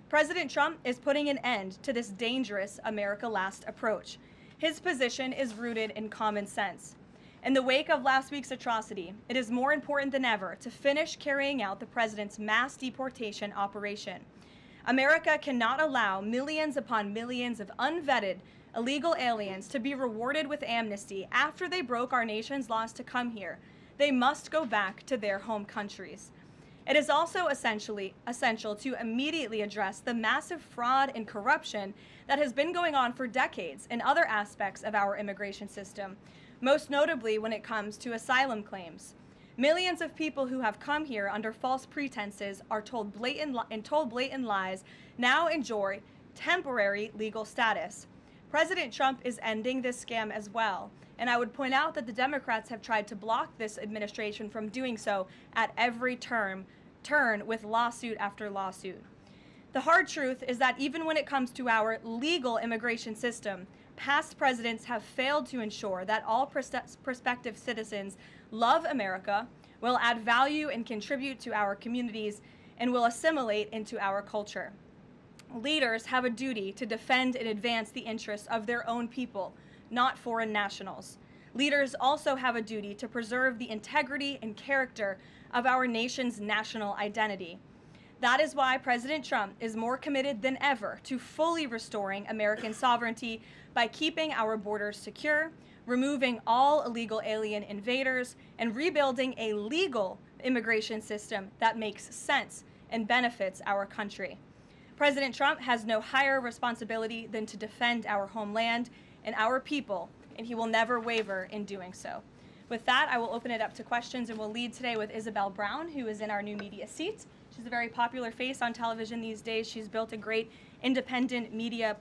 President Trump is putting an end to this dangerous America Last approach. His position is rooted in common sense. In the wake of last week's atrocity, it is more important than ever to finish carrying out the president's mass deportation operation. America cannot allow millions upon millions of unvetted illegal aliens to be rewarded with amnesty after they broke our nation's laws to come here. They must go back to their home countries. It is also essential to immediately address the massive fraud and corruption that has been going on for decades in other aspects of our immigration system, most notably when it comes to asylum claims. Millions of people who have come here under false pretenses are told blatant lies now enjoy temporary legal status. President Trump is ending this scam as well, and I would point out that the Democrats have tried to block this administration from doing so at every turn with lawsuit after lawsuit. The hard truth is that even when it comes to our legal immigration system, past presidents have failed to ensure that all prospective citizens love America, will add value and contribute to our communities, and will assimilate into our culture. Leaders have a duty to defend and advance the interests of their own people, not foreign nationals. Leaders also have a duty to preserve the integrity and character of our nation's national identity. That is why President Trump is more committed than ever to fully restoring American sovereignty by keeping our borders secure, removing all illegal alien invaders, and rebuilding a legal immigration system that makes sense and benefits our country. President Trump has no higher responsibility than to defend our homeland and our people, and he will never waver in doing so. With that, I will open it up to questions, and we'll lead today with Isabel Brown, who is in our new media seat. She's a very popular face on television these days. She's built a great independent media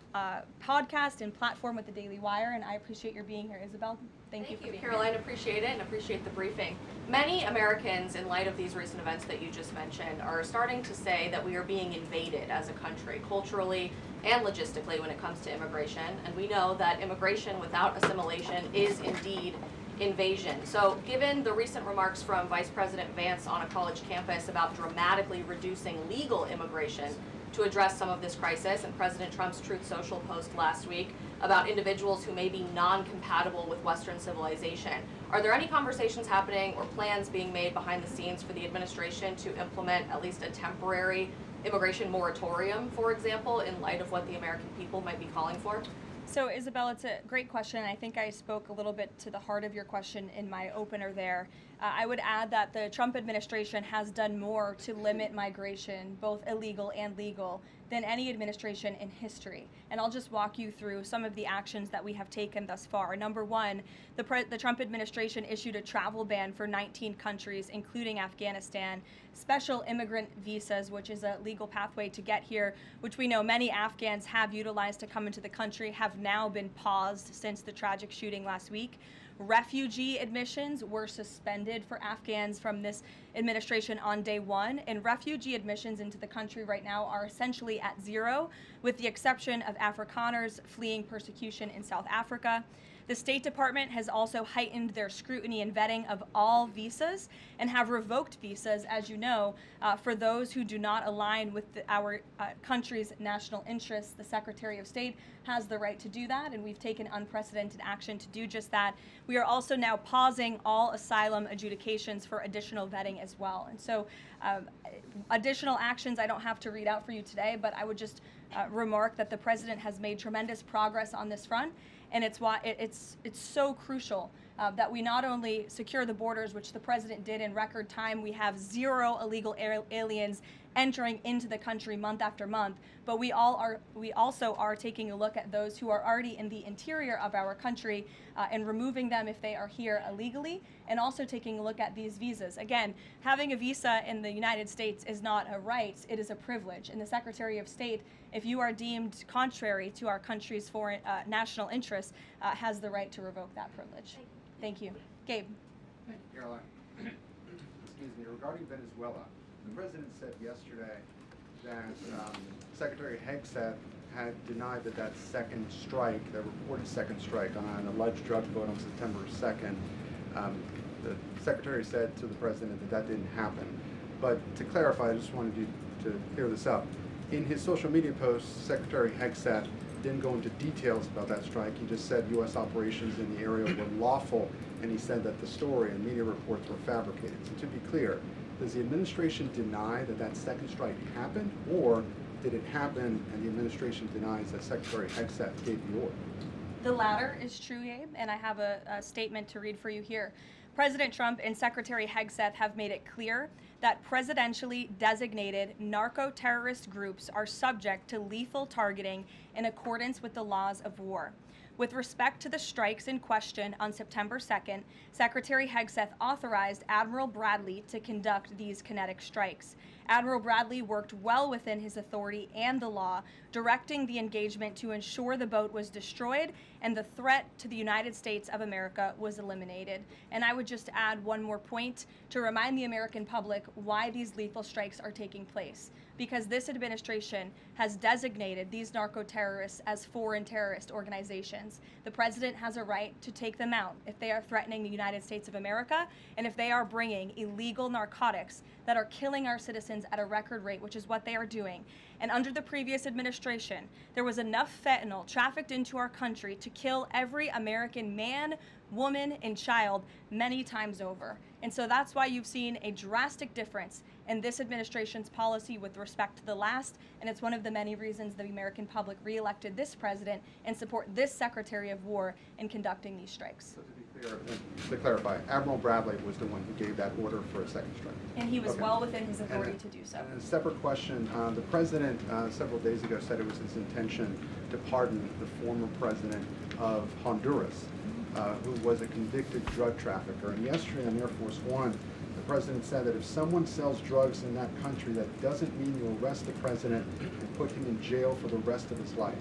podcast and platform with the Daily Wire, and I appreciate your being here, Isabel. Thank you for being Karoline. Appreciate it and appreciate the briefing. Many Americans, in light of these recent events that you just mentioned, are starting to say that we are being invaded as a country, culturally and logistically, when it comes to immigration. And we know that immigration without assimilation is indeed invasion. So given the recent remarks from Vice President Vance on a college campus about dramatically reducing legal immigration to address some of this crisis, and President Trump's Truth Social post last week about individuals who may be non-compatible with Western civilization, are there any conversations happening or plans being made behind the scenes for the administration to implement at least a temporary immigration moratorium, for example, in light of what the American people might be calling for? So, Isabel, it's a great question. I think I spoke a little bit to the heart of your question in my opener there. I would add that the Trump administration has done more to limit migration, both illegal and legal, than any administration in history. And I'll just walk you through some of the actions that we have taken thus far. Number one, the Trump administration issued a travel ban for 19 countries, including Afghanistan, special immigrant visas, which is a legal pathway to get here, which we know many Afghans have utilized to come into the country, have now been paused since the tragic shooting last week. Refugee admissions were suspended for Afghans from this administration on day one, and refugee admissions into the country right now are essentially at zero, with the exception of Afrikaners fleeing persecution in South Africa. The State Department has also heightened their scrutiny and vetting of all visas and have revoked visas, as you know, for those who do not align with our country's national interests. The Secretary of State has the right to do that, and we've taken unprecedented action to do just that. We are also now pausing all asylum adjudications for additional vetting as well. And so additional actions I don't have to read out for you today, but I would just remark that the president has made tremendous progress on this front. And it's why it's so crucial that we not only secure the borders, which the president did in record time. We have zero illegal aliens entering into the country month after month, but we also are taking a look at those who are already in the interior of our country and removing them if they are here illegally, and also taking a look at these visas. Again, having a visa in the United States is not a right, it is a privilege. And the Secretary of State, if you are deemed contrary to our country's foreign national interests, has the right to revoke that privilege. Thank you. Gabe. Thank you, Caroline. Excuse me. Regarding Venezuela, the president said yesterday that Secretary Hegseth had denied that second strike, that reported second strike on an alleged drug vote on September 2nd, the secretary said to the president that didn't happen. But to clarify, I just wanted you to clear this up. In his social media post, Secretary Hegseth didn't go into details about that strike. He just said U.S. operations in the area were lawful, and he said that the story and media reports were fabricated. So to be clear, does the administration deny that that second strike happened, or did it happen and the administration denies that Secretary Hegseth gave the order? The latter is true, Abe, and I have a statement to read for you here. President Trump and Secretary Hegseth have made it clear that presidentially designated narco-terrorist groups are subject to lethal targeting in accordance with the laws of war. With respect to the strikes in question on September 2nd, Secretary Hegseth authorized Admiral Bradley to conduct these kinetic strikes. Admiral Bradley worked well within his authority and the law, directing the engagement to ensure the boat was destroyed and the threat to the United States of America was eliminated. And I would just add one more point to remind the American public why these lethal strikes are taking place. Because this administration has designated these narco-terrorists as foreign terrorist organizations. The president has a right to take them out if they are threatening the United States of America and if they are bringing illegal narcotics that are killing our citizens at a record rate, which is what they are doing. And under the previous administration, there was enough fentanyl trafficked into our country to kill every American man, woman, and child many times over. And so that's why you've seen a drastic difference in this administration's policy with respect to the last, and it's one of the many reasons the American public reelected this president and support this Secretary of War in conducting these strikes. So to be clear, to clarify, Admiral Bradley was the one who gave that order for a second strike. And he was Okay. well within his authority to do so. And a separate question, the president several days ago said it was his intention to pardon the former president of Honduras, who was a convicted drug trafficker. And yesterday on Air Force One, the president said that if someone sells drugs in that country, that doesn't mean you arrest the president and put him in jail for the rest of his life.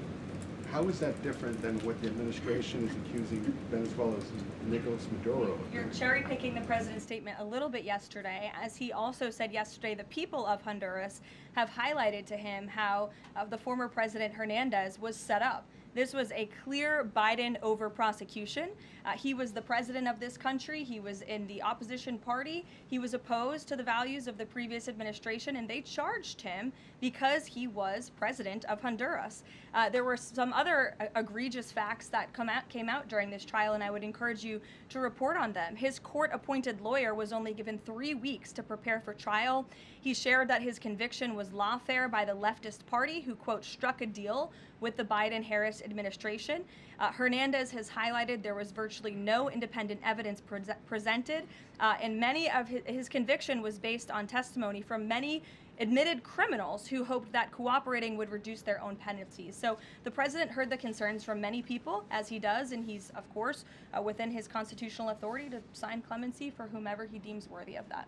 How is that different than what the administration is accusing Venezuela's Nicolas Maduro of? You're cherry picking the president's statement a little bit yesterday, as he also said yesterday the people of Honduras have highlighted to him how the former president Hernandez was set up. This was a clear Biden over prosecution. He was the president of this country. He was in the opposition party. He was opposed to the values of the previous administration, and they charged him because he was president of Honduras. There were some other egregious facts that came out during this trial, and I would encourage you to report on them. His court-appointed lawyer was only given 3 weeks to prepare for trial. He shared that his conviction was lawfare by the leftist party, who, quote, struck a deal with the Biden-Harris administration. Hernandez has highlighted there was virtually no independent evidence presented, and many of his conviction was based on testimony from many admitted criminals who hoped that cooperating would reduce their own penalties. So the president heard the concerns from many people, as he does, and he's, of course, within his constitutional authority to sign clemency for whomever he deems worthy of that.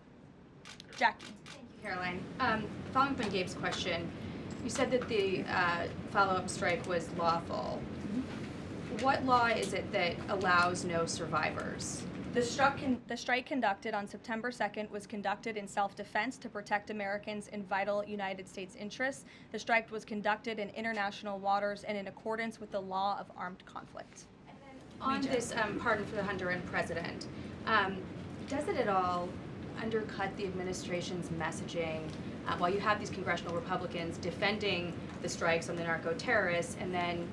Jackie. Thank you, Caroline. Following up on Gabe's question, you said that the follow-up strike was lawful. What law is it that allows no survivors? The strike conducted on September 2nd was conducted in self-defense to protect Americans in vital United States interests. The strike was conducted in international waters and in accordance with the law of armed conflict. And then on this pardon for the Honduran president, does it at all undercut the administration's messaging while you have these congressional Republicans defending the strikes on the narco-terrorists and then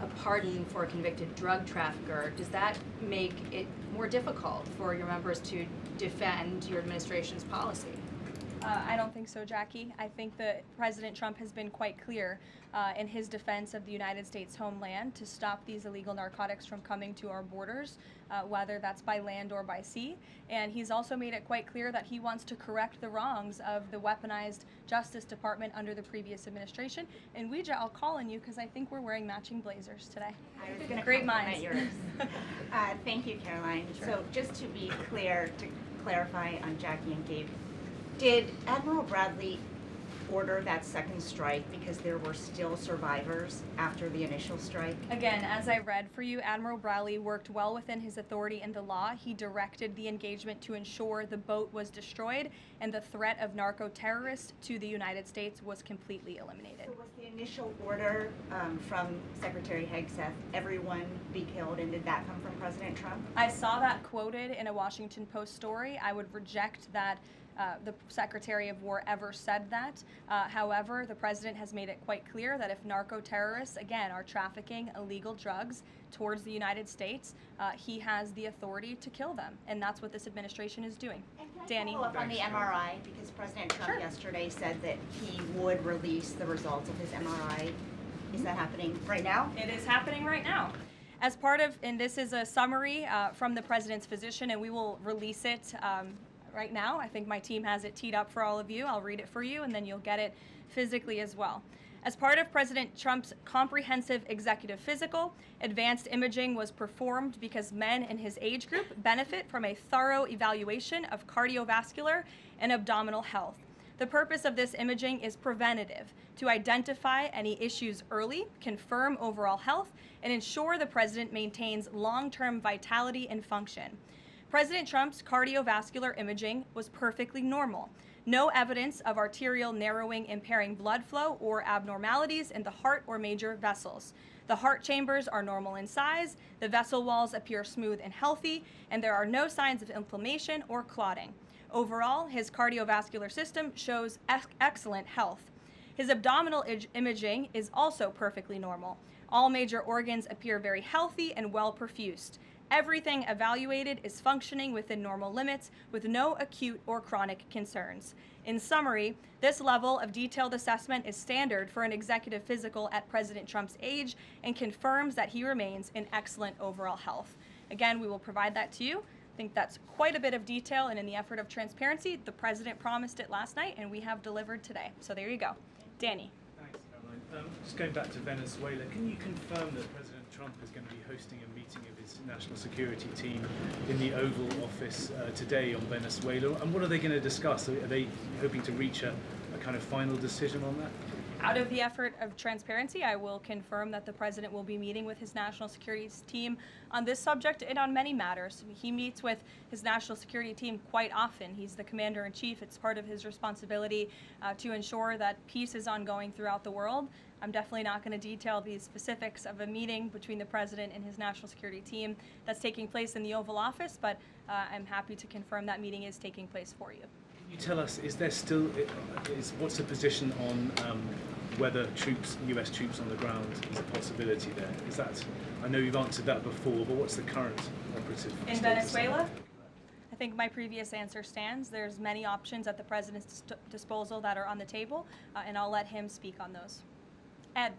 a pardon for a convicted drug trafficker? Does that make it more difficult for your members to defend your administration's policy? I don't think so, Jackie. I think that President Trump has been quite clear in his defense of the United States homeland to stop these illegal narcotics from coming to our borders, whether that's by land or by sea. And he's also made it quite clear that he wants to correct the wrongs of the weaponized Justice Department under the previous administration. And Ouija, I'll call on you because I think we're wearing matching blazers today. I was going to Great compliment minds. yours. Thank you, Caroline. Sure. So just to be clear, to clarify on Jackie and Gabe, did Admiral Bradley order that second strike because there were still survivors after the initial strike? Again, as I read for you, Admiral Bradley worked well within his authority in the law. He directed the engagement to ensure the boat was destroyed and the threat of narco-terrorists to the United States was completely eliminated. So was the initial order from Secretary Hegseth, everyone be killed, and did that come from President Trump? I saw that quoted in a Washington Post story. I would reject that the Secretary of War ever said that. However, the President has made it quite clear that if narco-terrorists, again, are trafficking illegal drugs towards the United States, he has the authority to kill them, and that's what this administration is doing. And can I Danny? follow up on the MRI, because President Trump yesterday said that he would release the results of his MRI. Is that happening right now? It is happening right now. As part of, and this is a summary from the President's physician, and we will release it right now. I think my team has it teed up for all of you. I'll read it for you, and then you'll get it physically as well. As part of President Trump's comprehensive executive physical, advanced imaging was performed because men in his age group benefit from a thorough evaluation of cardiovascular and abdominal health. The purpose of this imaging is preventative, to identify any issues early, confirm overall health, and ensure the President maintains long-term vitality and function. President Trump's cardiovascular imaging was perfectly normal. No evidence of arterial narrowing impairing blood flow or abnormalities in the heart or major vessels. The heart chambers are normal in size, the vessel walls appear smooth and healthy, and there are no signs of inflammation or clotting. Overall, his cardiovascular system shows excellent health. His abdominal imaging is also perfectly normal. All major organs appear very healthy and well perfused. Everything evaluated is functioning within normal limits with no acute or chronic concerns. In summary, this level of detailed assessment is standard for an executive physical at President Trump's age and confirms that he remains in excellent overall health. Again, we will provide that to you. I think that's quite a bit of detail, and in the effort of transparency, the President promised it last night, and we have delivered today. So there you go. Danny. Thanks, Karoline. Just going back to Venezuela, can you confirm that President Trump is going to be hosting a meeting of his national security team in the Oval Office today on Venezuela? And what are they going to discuss? Are they hoping to reach a kind of final decision on that? Out of the effort of transparency, I will confirm that the President will be meeting with his national security team on this subject and on many matters. He meets with his national security team quite often. He's the commander-in-chief. It's part of his responsibility to ensure that peace is ongoing throughout the world. I'm definitely not going to detail the specifics of a meeting between the President and his national security team that's taking place in the Oval Office, but I'm happy to confirm that meeting is taking place for you. Can you tell us, is there still, what's the position on whether US troops on the ground is a possibility there? Is that, I know you've answered that before, but what's the current operative in Venezuela? I think my previous answer stands. There's many options at the President's disposal that are on the table, and I'll let him speak on those. Ed.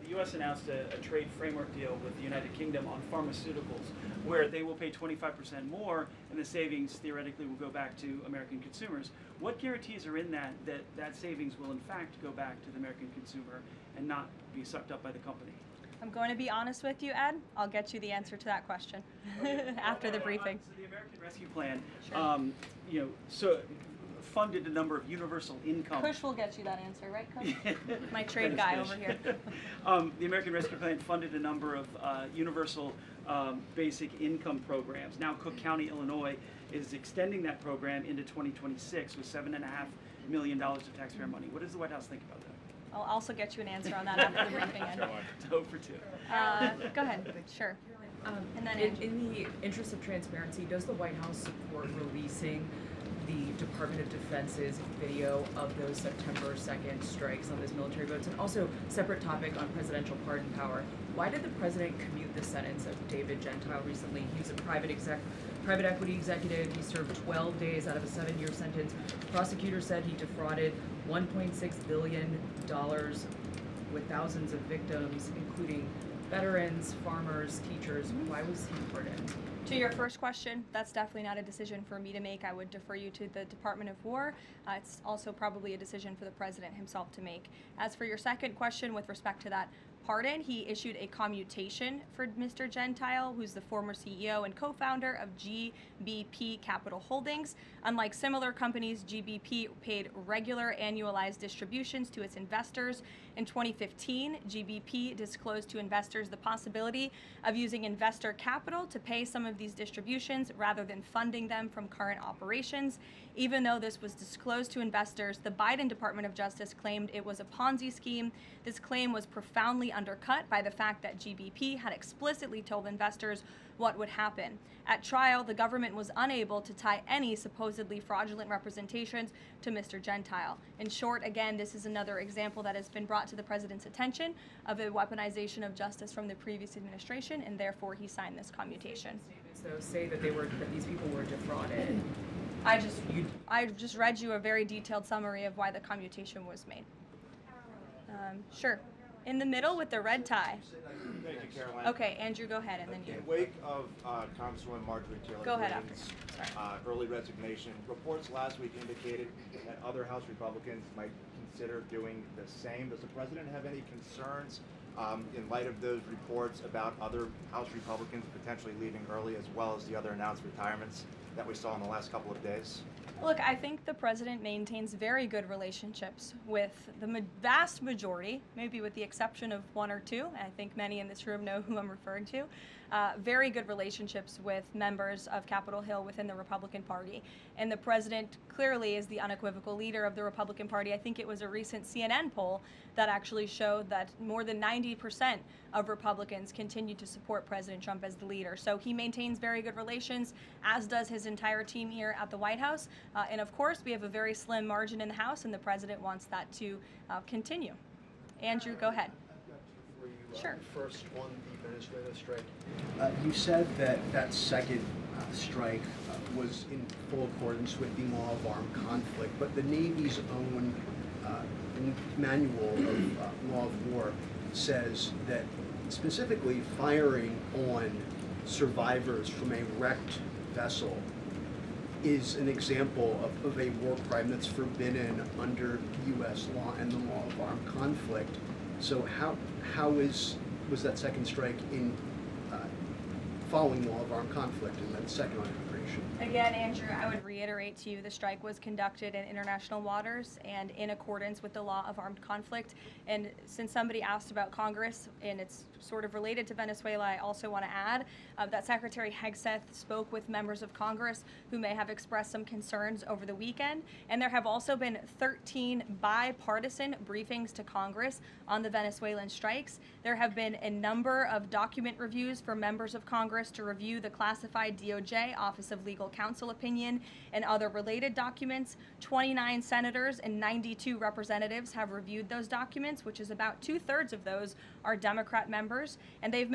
The U.S. announced a trade framework deal with the United Kingdom on pharmaceuticals, where they will pay 25% more, and the savings theoretically will go back to American consumers. What guarantees are in that savings will in fact go back to the American consumer and not be sucked up by the company? I'm going to be honest with you, Ed. I'll get you the answer to that question after the briefing. So the American Rescue Plan, Sure. funded a number of universal income. Kush will get you that answer, right, Kush? My trade guy over here. The American Rescue Plan funded a number of universal basic income programs. Now Cook County, Illinois is extending that program into 2026 with $7.5 million of taxpayer money. What does the White House think about that? I'll also get you an answer on that after the briefing. Ed. Toe for two. Go ahead. Sure. And then in the interest of transparency, does the White House support releasing the Department of Defense's video of those September 2nd strikes on those military boats? And also, separate topic on presidential pardon power. Why did the president commute the sentence of David Gentile recently? He was a private equity executive. He served 12 days out of a 7-year sentence. Prosecutors said he defrauded $1.6 billion with thousands of victims, including veterans, farmers, teachers. Why was he pardoned? to your first question, that's definitely not a decision for me to make. I would defer you to the Department of War. It's also probably a decision for the president himself to make. As for your second question with respect to that pardon, he issued a commutation for Mr. Gentile, who's the former CEO and co-founder of GBP Capital Holdings. Unlike similar companies, GBP paid regular annualized distributions to its investors. In 2015, GBP disclosed to investors the possibility of using investor capital to pay some of these distributions rather than funding them from current operations. Even though this was disclosed to investors, the Biden Department of Justice claimed it was a Ponzi scheme. This claim was profoundly undercut by the fact that GBP had explicitly told investors what would happen. At trial, the government was unable to tie any supposedly fraudulent representations to Mr. Gentile. In short, again, this is another example that has been brought to the president's attention of a weaponization of justice from the previous administration, and therefore he signed this commutation. Statements, though, say that these people were defrauded. I just read you a very detailed summary of why the commutation was made. Sure. In the middle with the red tie. Thank you, Caroline. Okay, Andrew, go ahead, and then you. In wake of Congresswoman Marjorie Taylor Go ahead Greene's early resignation, reports last week indicated that other House Republicans might consider doing the same. Does the president have any concerns in light of those reports about other House Republicans potentially leaving early, as well as the other announced retirements that we saw in the last couple of days? Look, I think the president maintains very good relationships with the vast majority, maybe with the exception of one or two. I think many in this room know who I'm referring to. Very good relationships with members of Capitol Hill within the Republican Party. And the president clearly is the unequivocal leader of the Republican Party. I think it was a recent CNN poll that actually showed that more than 90% of Republicans continue to support President Trump as the leader. So he maintains very good relations, as does his entire team here at the White House. And of course, we have a very slim margin in the House, and the president wants that to continue. Andrew, go ahead. For you, Sure. First, on the Venezuela strike, you said that second strike was in full accordance with the law of armed conflict, but the Navy's own manual of law of war says that specifically firing on survivors from a wrecked vessel is an example of a war crime that's forbidden under U.S. law and the law of armed conflict. So how was that second strike in following law of armed conflict, and then second on immigration? Again, Andrew, I would reiterate to you the strike was conducted in international waters and in accordance with the law of armed conflict. And since somebody asked about Congress, and it's sort of related to Venezuela, I also want to add that Secretary Hegseth spoke with members of Congress who may have expressed some concerns over the weekend. And there have also been 13 bipartisan briefings to Congress on the Venezuelan strikes. There have been a number of document reviews for members of Congress to review the classified DOJ Office of Legal Counsel opinion and other related documents. 29 senators and 92 representatives have reviewed those documents, which is about 2/3 of those are Democrat members, and they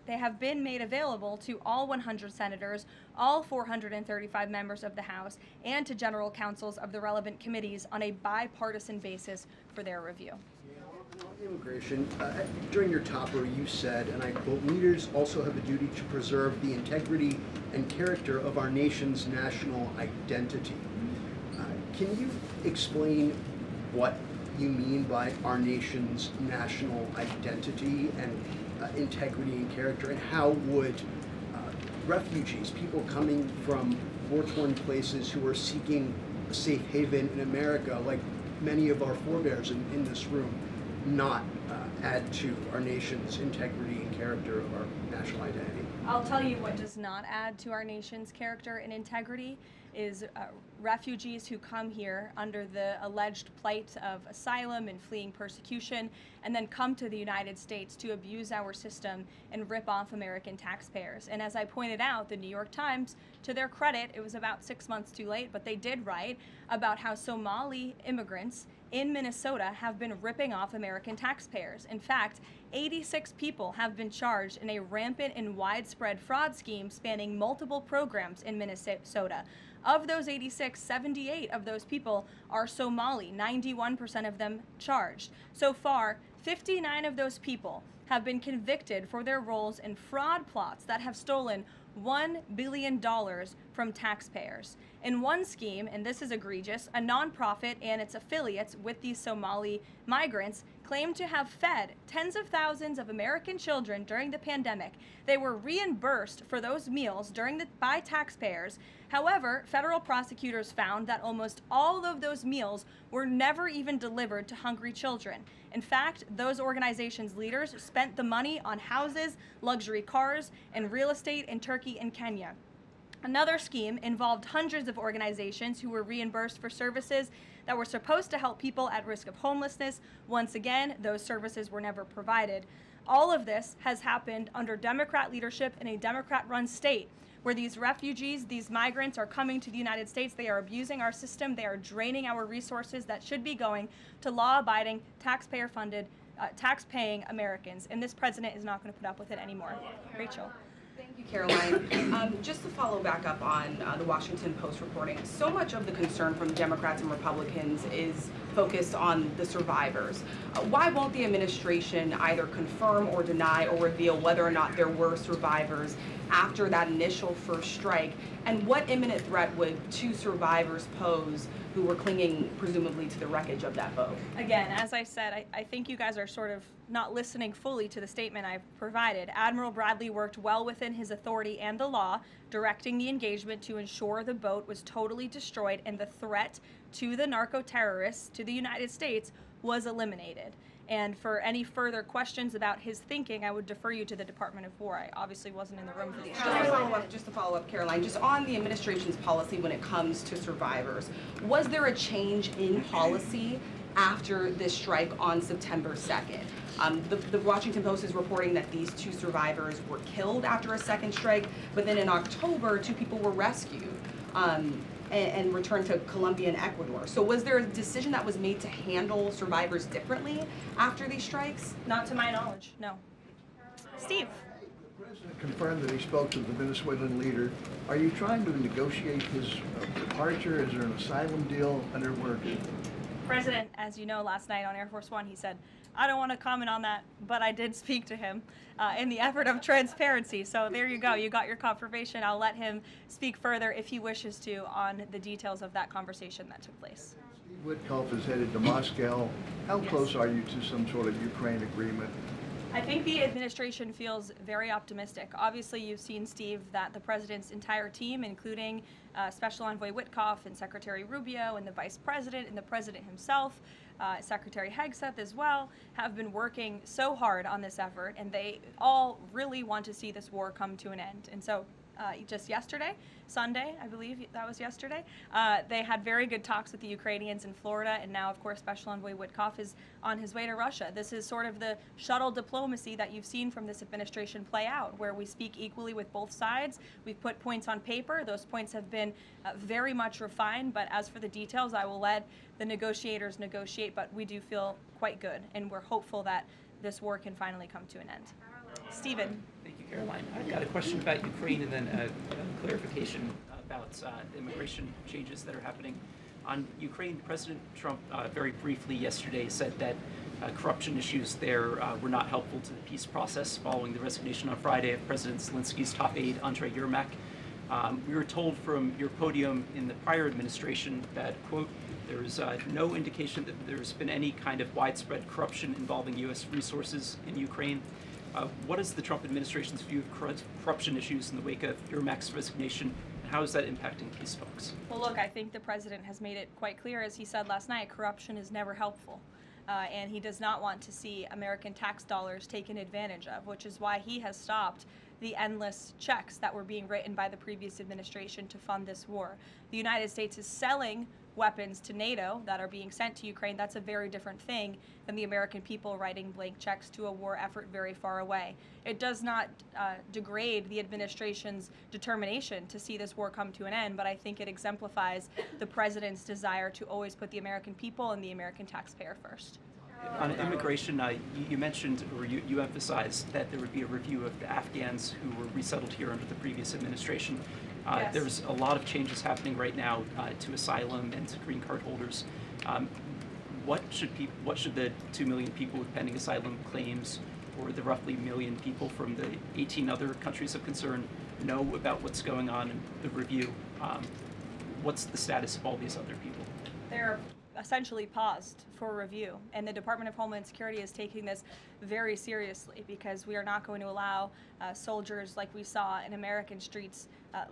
have been made available to all 100 senators, all 435 members of the House, and to general counsels of the relevant committees on a bipartisan basis for their review. On immigration, during your topper you said, and I quote, "Leaders also have a duty to preserve the integrity and character of our nation's national identity." Can you explain what you mean by our nation's national identity and integrity and character, and how would refugees, people coming from war-torn places who are seeking a safe haven in America, like many of our forebears in this room, not add to our nation's integrity and character of our national identity? I'll tell you what does not add to our nation's character and integrity is refugees who come here under the alleged plight of asylum and fleeing persecution, and then come to the United States to abuse our system and rip off American taxpayers. And as I pointed out, the New York Times, to their credit, it was about 6 months too late, but they did write about how Somali immigrants in Minnesota have been ripping off American taxpayers. In fact, 86 people have been charged in a rampant and widespread fraud scheme spanning multiple programs in Minnesota. Of those 86, 78 of those people are Somali, 91% of them charged. So far, 59 of those people have been convicted for their roles in fraud plots that have stolen $1 billion from taxpayers. In one scheme, and this is egregious, a nonprofit and its affiliates with these Somali migrants claimed to have fed tens of thousands of American children during the pandemic. They were reimbursed for those meals by taxpayers. However, federal prosecutors found that almost all of those meals were never even delivered to hungry children. In fact, those organizations' leaders spent the money on houses, luxury cars, and real estate in Turkey and Kenya. Another scheme involved hundreds of organizations who were reimbursed for services that were supposed to help people at risk of homelessness. Once again, those services were never provided. All of this has happened under Democrat leadership in a Democrat-run state, where these refugees, these migrants are coming to the United States. They are abusing our system. They are draining our resources that should be going to law-abiding, taxpayer-funded, tax-paying Americans. And this president is not going to put up with it anymore. Rachel. Thank you, Caroline. Just to follow back up on the Washington Post reporting, so much of the concern from Democrats and Republicans is focused on the survivors. Why won't the administration either confirm or deny or reveal whether or not there were survivors after that initial first strike? And what imminent threat would two survivors pose who were clinging presumably to the wreckage of that boat? Again, as I said, I think you guys are sort of not listening fully to the statement I've provided. Admiral Bradley worked well within his authority and the law, directing the engagement to ensure the boat was totally destroyed and the threat to the narco-terrorists, to the United States, was eliminated. And for any further questions about his thinking, I would defer you to the Department of War. I obviously wasn't in the room for these. Just to follow up, Caroline, just on the administration's policy when it comes to survivors, was there a change in policy after this strike on September 2nd? The Washington Post is reporting that these two survivors were killed after a second strike, but then in October, two people were rescued and returned to Colombia and Ecuador. So was there a decision that was made to handle survivors differently after these strikes? Not to my knowledge, no. Steve. The president confirmed that he spoke to the Venezuelan leader. Are you trying to negotiate his departure? Is there an asylum deal under work? President, as you know, last night on Air Force One, he said, I don't want to comment on that, but I did speak to him in the effort of transparency. So there you go. You got your confirmation. I'll let him speak further if he wishes to on the details of that conversation that took place. Steve Witkoff is headed to Moscow. How close are you to some sort of Ukraine agreement? I think the administration feels very optimistic. Obviously, you've seen, Steve, that the president's entire team, including Special Envoy Witkoff and Secretary Rubio and the Vice President and the President himself, Secretary Hegseth as well, have been working so hard on this effort, and they all really want to see this war come to an end. And so just yesterday, Sunday, I believe that was yesterday, they had very good talks with the Ukrainians in Florida, and now, of course, Special Envoy Witkoff is on his way to Russia. This is sort of the shuttle diplomacy that you've seen from this administration play out, where we speak equally with both sides. We've put points on paper. Those points have been very much refined, but as for the details, I will let the negotiators negotiate, but we do feel quite good, and we're hopeful that this war can finally come to an end. Stephen. Thank you, Caroline. I've got a question about Ukraine and then a clarification about the immigration changes that are happening. On Ukraine, President Trump very briefly yesterday said that corruption issues there were not helpful to the peace process following the resignation on Friday of President Zelensky's top aide, Andrei Yermak. We were told from your podium in the prior administration that, quote, there's no indication that there's been any kind of widespread corruption involving U.S. resources in Ukraine. What is the Trump administration's view of corruption issues in the wake of Yermak's resignation, and how is that impacting peace talks? Well, look, I think the president has made it quite clear, as he said last night, corruption is never helpful. And he does not want to see American tax dollars taken advantage of, which is why he has stopped the endless checks that were being written by the previous administration to fund this war. The United States is selling weapons to NATO that are being sent to Ukraine. That's a very different thing than the American people writing blank checks to a war effort very far away. It does not degrade the administration's determination to see this war come to an end, but I think it exemplifies the president's desire to always put the American people and the American taxpayer first. On immigration, you mentioned, or you emphasized that there would be a review of the Afghans who were resettled here under the previous administration. Yes. There's a lot of changes happening right now to asylum and to green card holders. What should the 2 million people with pending asylum claims, or the roughly 1 million people from the 18 other countries of concern, know about what's going on in the review? What's the status of all these other people? They're essentially paused for review, and the Department of Homeland Security is taking this very seriously, because we are not going to allow soldiers like we saw in American streets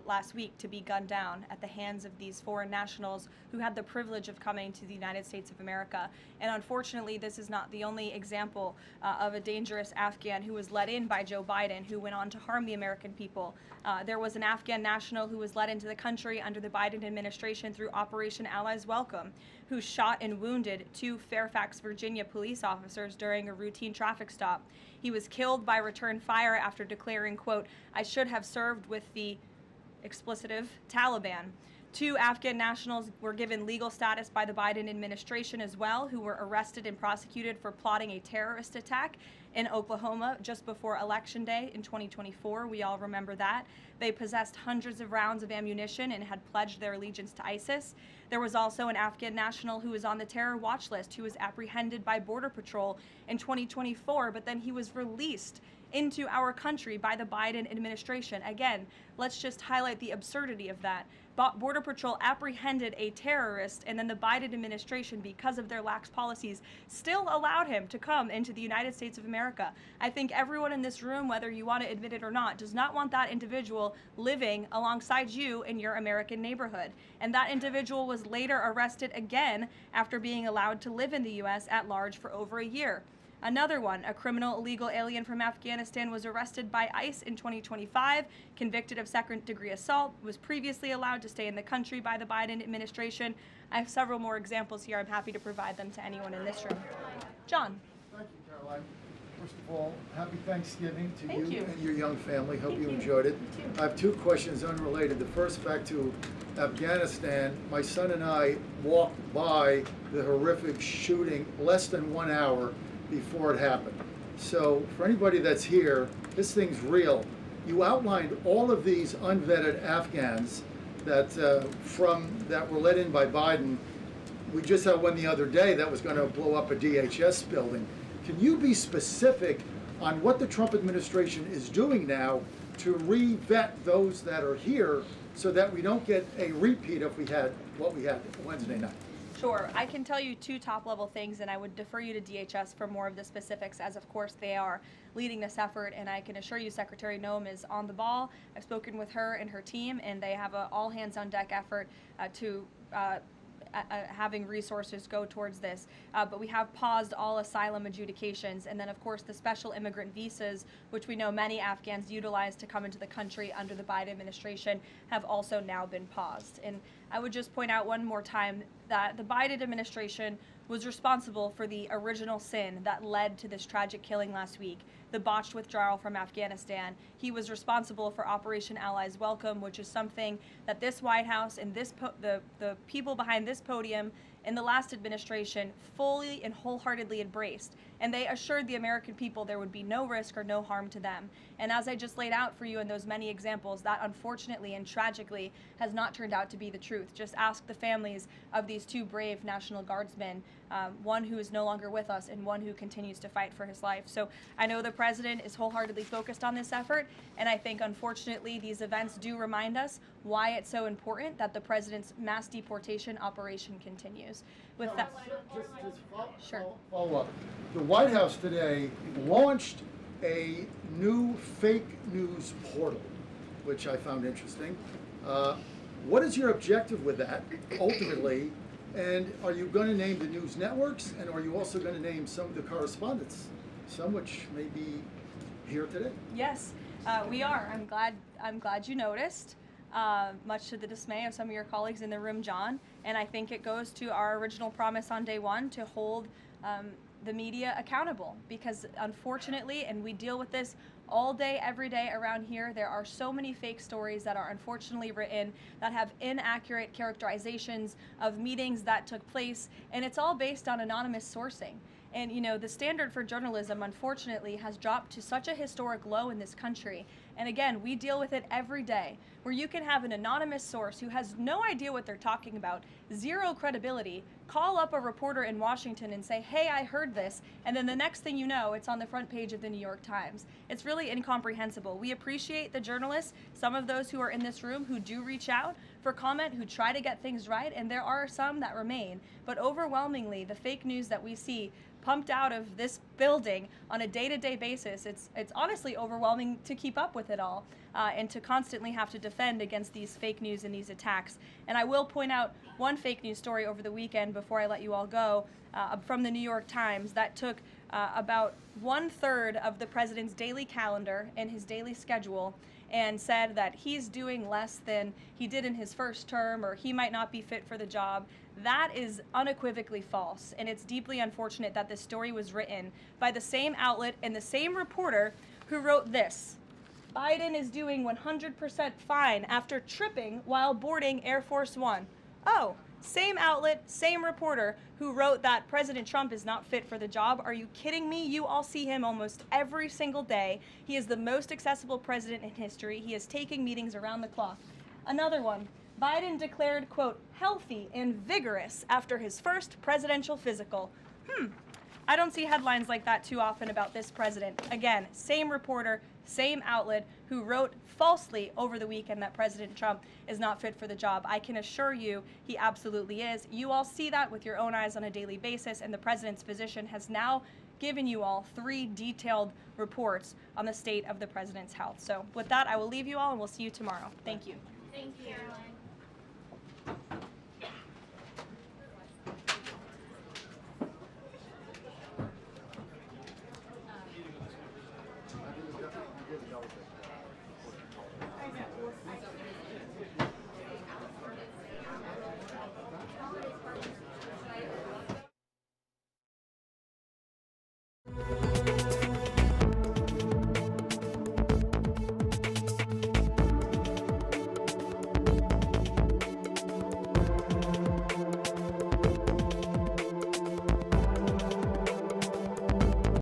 last week to be gunned down at the hands of these foreign nationals who had the privilege of coming to the United States of America. And unfortunately, this is not the only example of a dangerous Afghan who was let in by Joe Biden, who went on to harm the American people. There was an Afghan national who was let into the country under the Biden administration through Operation Allies Welcome, who shot and wounded 2 Fairfax, Virginia police officers during a routine traffic stop. He was killed by return fire after declaring, quote, "I should have served with the explicitive Taliban." 2 Afghan nationals were given legal status by the Biden administration as well, who were arrested and prosecuted for plotting a terrorist attack in Oklahoma just before Election Day in 2024. We all remember that. They possessed hundreds of rounds of ammunition and had pledged their allegiance to ISIS. There was also an Afghan national who was on the terror watch list who was apprehended by Border Patrol in 2024, but then he was released into our country by the Biden administration. Again, let's just highlight the absurdity of that. Border Patrol apprehended a terrorist, and then the Biden administration, because of their lax policies, still allowed him to come into the United States of America. I think everyone in this room, whether you want to admit it or not, does not want that individual living alongside you in your American neighborhood. And that individual was later arrested again after being allowed to live in the U.S. at large for over a year. Another one, a criminal illegal alien from Afghanistan, was arrested by ICE in 2025, convicted of second-degree assault, was previously allowed to stay in the country by the Biden administration. I have several more examples here. I'm happy to provide them to anyone in this room. John. Thank you, Caroline. First of all, happy Thanksgiving to Thank you and your young family. Hope Thank you you. enjoyed it. You too. I have 2 questions unrelated. The first, back to Afghanistan. My son and I walked by the horrific shooting less than 1 hour before it happened. So for anybody that's here, this thing's real. You outlined all of these unvetted Afghans that that were let in by Biden. We just had one the other day that was going to blow up a DHS building. Can you be specific on what the Trump administration is doing now to re-vet those that are here so that we don't get a repeat of what we had Wednesday night? Sure. I can tell you 2 top-level things, and I would defer you to DHS for more of the specifics, as of course they are leading this effort, and I can assure you Secretary Noem is on the ball. I've spoken with her and her team, and they have an all-hands-on-deck effort to having resources go towards this. But we have paused all asylum adjudications, and then of course the special immigrant visas, which we know many Afghans utilize to come into the country under the Biden administration, have also now been paused. And I would just point out one more time that the Biden administration was responsible for the original sin that led to this tragic killing last week, the botched withdrawal from Afghanistan. He was responsible for Operation Allies Welcome, which is something that this White House and the people behind this podium in the last administration fully and wholeheartedly embraced. And they assured the American people there would be no risk or no harm to them. And as I just laid out for you in those many examples, that unfortunately and tragically has not turned out to be the truth. Just ask the families of these 2 brave National Guardsmen, one who is no longer with us and one who continues to fight for his life. So I know the president is wholeheartedly focused on this effort, and I think unfortunately these events do remind us why it's so important that the president's mass deportation operation continues. With that, Follow up. The White House today launched a new fake news portal, which I found interesting. What is your objective with that, ultimately? And are you going to name the news networks, and are you also going to name some of the correspondents, some which may be here today? Yes, we are. I'm glad you noticed. Much to the dismay of some of your colleagues in the room, John. And I think it goes to our original promise on day one to hold the media accountable, because unfortunately, and we deal with this all day, every day around here, there are so many fake stories that are unfortunately written that have inaccurate characterizations of meetings that took place, and it's all based on anonymous sourcing. And you know, the standard for journalism, unfortunately, has dropped to such a historic low in this country. And again, we deal with it every day, where you can have an anonymous source who has no idea what they're talking about, 0 credibility, call up a reporter in Washington and say, hey, I heard this, and then the next thing you know, it's on the front page of the New York Times. It's really incomprehensible. We appreciate the journalists, some of those who are in this room who do reach out for comment, who try to get things right, and there are some that remain. But overwhelmingly, the fake news that we see pumped out of this building on a day-to-day basis, it's honestly overwhelming to keep up with it all. and to constantly have to defend against these fake news and these attacks. And I will point out one fake news story over the weekend before I let you all go, from the New York Times that took about 1/3 of the president's daily calendar and his daily schedule and said that he's doing less than he did in his first term, or he might not be fit for the job. That is unequivocally false, and it's deeply unfortunate that this story was written by the same outlet and the same reporter who wrote this: Biden is doing 100% fine after tripping while boarding Air Force One. Oh, same outlet, same reporter who wrote that President Trump is not fit for the job. Are you kidding me? You all see him almost every single day. He is the most accessible president in history. He is taking meetings around the clock. Another one. Biden declared, quote, healthy and vigorous after his first presidential physical. I don't see headlines like that too often about this president. Again, same reporter, same outlet who wrote falsely over the weekend that President Trump is not fit for the job. I can assure you he absolutely is. You all see that with your own eyes on a daily basis, and the president's physician has now given you all 3 detailed reports on the state of the president's health. So with that, I will leave you all and we'll see you tomorrow. Thank you. Thank you, Caroline.